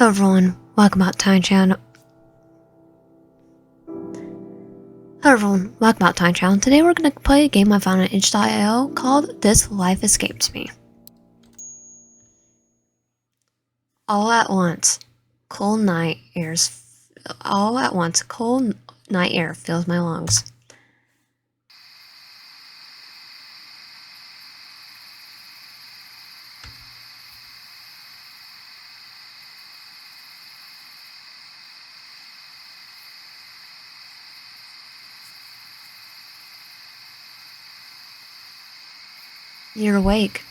Hello everyone, welcome back to my channel. Today we're going to play a game I found on itch.io called This Life Escapes Me. All at once, cold night air fills my lungs. You're awake.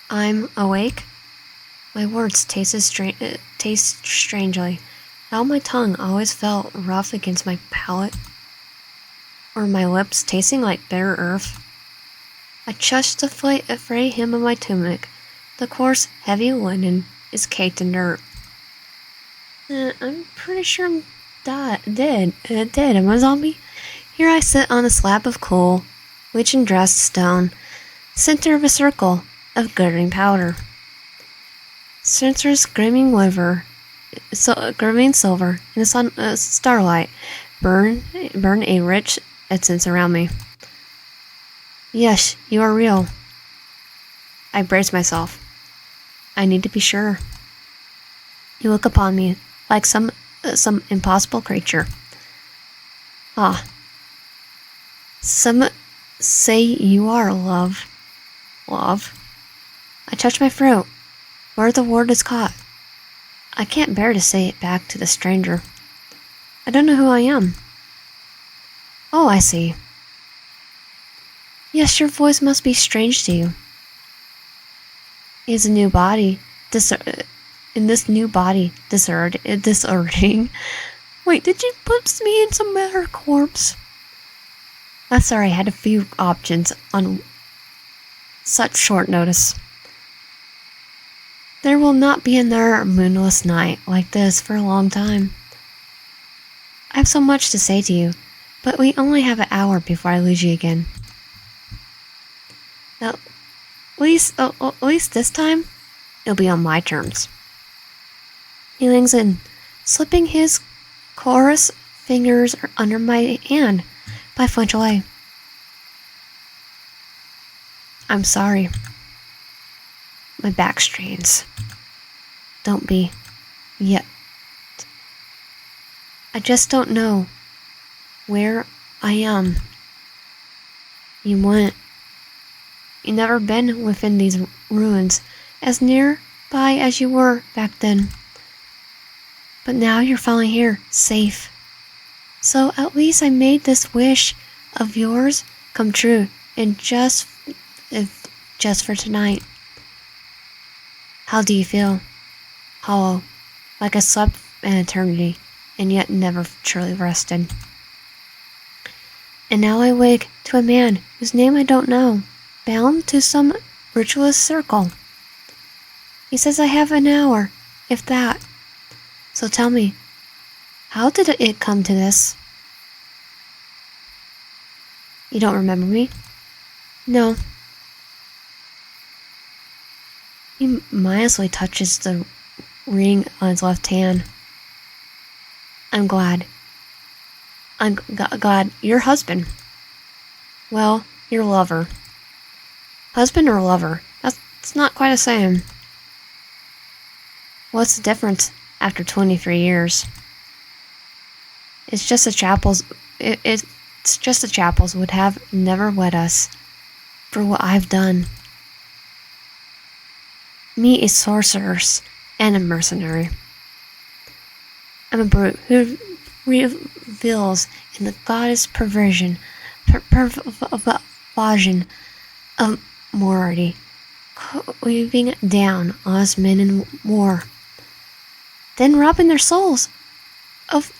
I'm awake? My words taste strangely. How my tongue always felt rough against my palate, or my lips tasting like bare earth. I touched the fray hem of my tunic. The coarse, heavy linen is caked in dirt. I'm pretty sure I'm dead. Am I a zombie? Here I sit on a slab of coal, bleached and dressed stone, center of a circle of glittering powder. Sensors gleaming silver in the starlight burn a rich essence around me. Yes, you are real. I brace myself. I need to be sure. You look upon me like some impossible creature. Ah. Some say you are love. Love? I touch my throat, where the word is caught. I can't bear to say it back to the stranger. I don't know who I am. Oh, I see. Yes, your voice must be strange to you. He has a new body. In this new body, disordering. Wait, did you put me in some other corpse? I'm sorry, I had a few options on such short notice. There will not be another moonless night like this for a long time. I have so much to say to you, but we only have an hour before I lose you again. Now, at least this time, it'll be on my terms. He leans in, slipping his coarse fingers under my hand, but I flinch away. I'm sorry. My back strains. Don't be. Yet. I just don't know where I am. You went. You never been within these ruins, as nearby as you were back then. But now you're finally here, safe. So at least I made this wish of yours come true, and just for tonight. How do you feel? Hollow, like I slept an eternity, and yet never truly rested. And now I wake to a man whose name I don't know, bound to some ritualist circle. He says I have an hour, if that. So tell me, how did it come to this? You don't remember me? No. He mindlessly touches the ring on his left hand. I'm glad. I'm glad. Your husband. Well, your lover. Husband or lover? That's not quite the same. What's the difference after 23 years? It's just the chapels would have never wed us for what I've done. Me, a sorceress and a mercenary. I'm a brute who reveals in the goddess perversion of morality, weaving down honest men in war, then robbing their souls of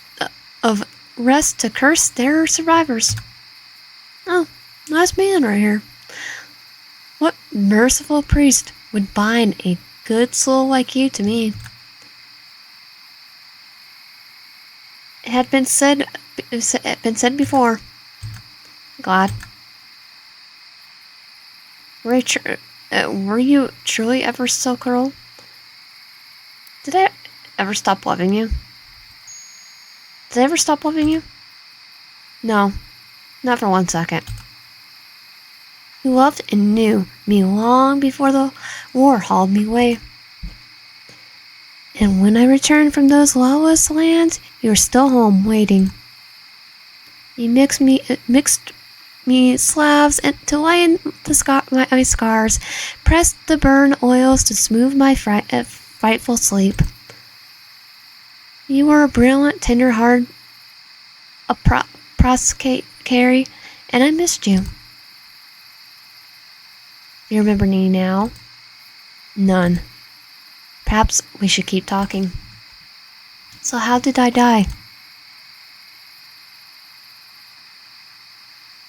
rest to curse their survivors. Oh, nice man right here. What merciful priest would bind a good soul like you to me? It had been said before. God. Were you truly ever so cruel? Did ever stop loving you? Did I ever stop loving you? No, not for 1 second. You loved and knew me long before the war hauled me away. And when I returned from those lawless lands, you were still home waiting. You mixed me slabs and to lighten my scars, pressed the burn oils to smooth my frightful sleep. You were a brilliant, tender heart, a carry, and I missed you. You remember me now? None. Perhaps we should keep talking. So how did I die?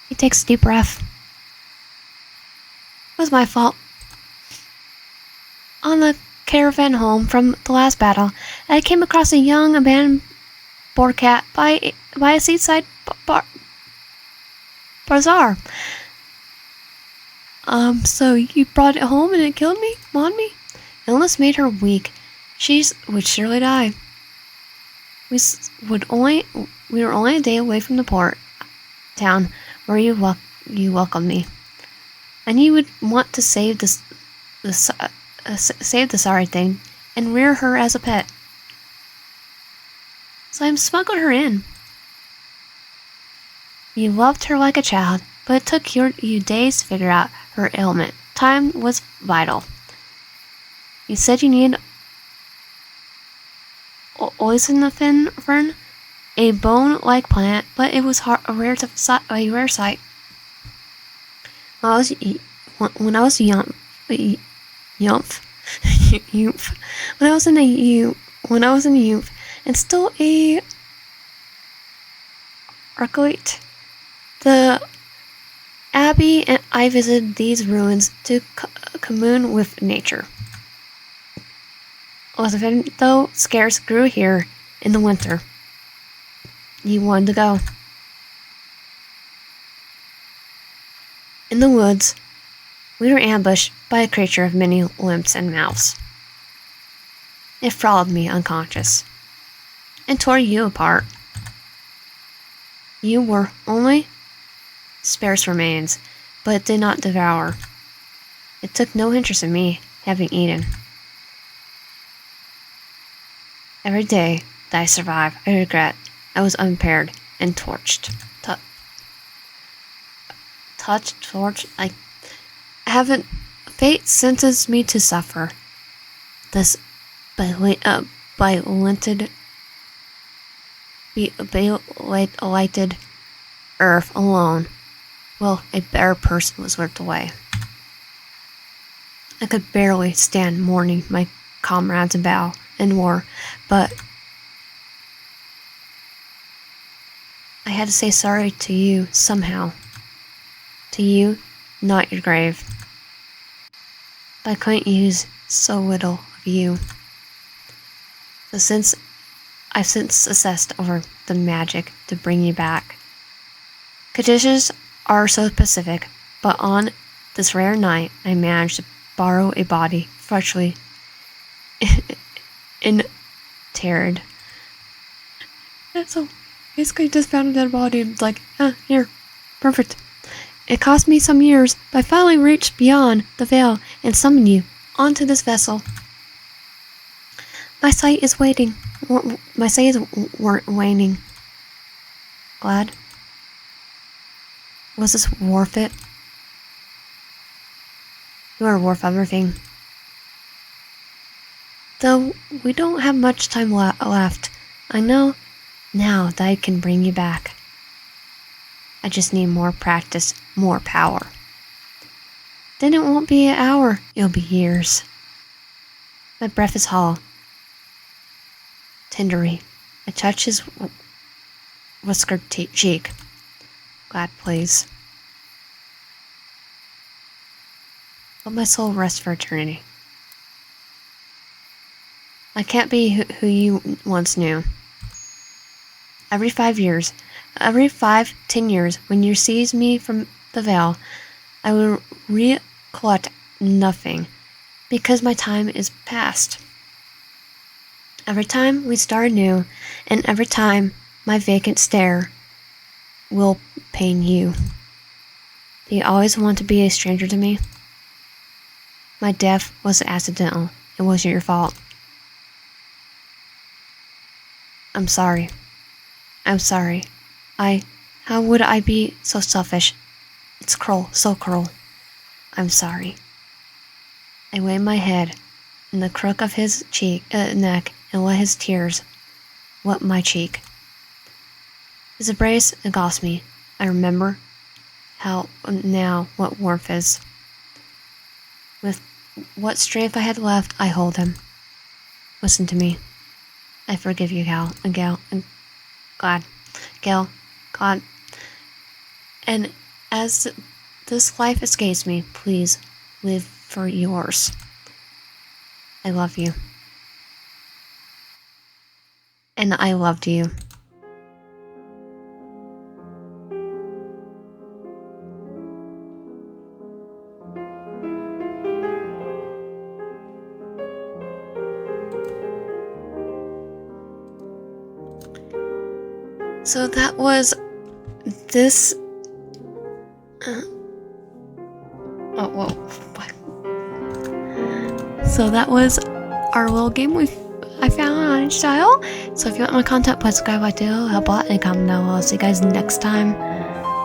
He takes a deep breath. It was my fault. On the caravan home from the last battle, I came across a young abandoned boar cat by a seaside bazaar. So you brought it home and it killed me? Mauled me? Illness made her weak. She would surely die. We were only a day away from the port town where you welcomed me. And you would want to save the sorry thing and rear her as a pet. So I smuggled her in. You loved her like a child, but it took you days to figure out her ailment. Time was vital. You said you needed oisinophine, a bone-like plant, but it was a rare sight. When I was young, and still a archite, the Abbey and I visited these ruins to commune with nature. Elizabeth, though scarce, grew here in the winter. You wanted to go. In the woods, we were ambushed by a creature of many limbs and mouths. It followed me unconscious and tore you apart. You were only sparse remains, but it did not devour. It took no interest in me having eaten. Every day that I survived, I regret I was unimpaired and torched. I haven't. Fate sentenced me to suffer. This blighted earth alone. Well, a better person was ripped away. I could barely stand mourning my comrades in war, but I had to say sorry to you somehow. To you, not your grave. But I couldn't use so little of you. So I've since assessed over the magic to bring you back. Conditions are so specific, but on this rare night, I managed to borrow a body freshly interred. So basically, just found a dead body and it's like, here, perfect. It cost me some years, but I finally reached beyond the veil and summoned you onto this vessel. My sight is waiting. My sight is waning. Glad? Was this worth it? You are worth everything. Though we don't have much time left, I know now that I can bring you back. I just need more practice, more power. Then it won't be an hour, it'll be years. My breath is hollow. Tenderly, I touch his whiskered cheek. Glad, please. Let my soul rest for eternity. I can't be who you once knew. Every 10 years, when you seize me from the veil, I will recollect nothing, because my time is past. Every time we start anew, and every time my vacant stare will pain you. Do you always want to be a stranger to me? My death was accidental. It wasn't your fault. I'm sorry. I'm sorry. How would I be so selfish? It's cruel, so cruel. I'm sorry. I laid my head in the crook of his neck and let his tears wet my cheek. His embrace engulfed me. I remember what warmth is. With what strength I had left, I hold him. Listen to me. I forgive you, Gail, and God. And as this life escapes me, please live for yours. I love you. And I loved you. So that was this. So that was our little game I found on each tile. So if you want my content, please subscribe, like, help out, and comment down below. I'll see you guys next time.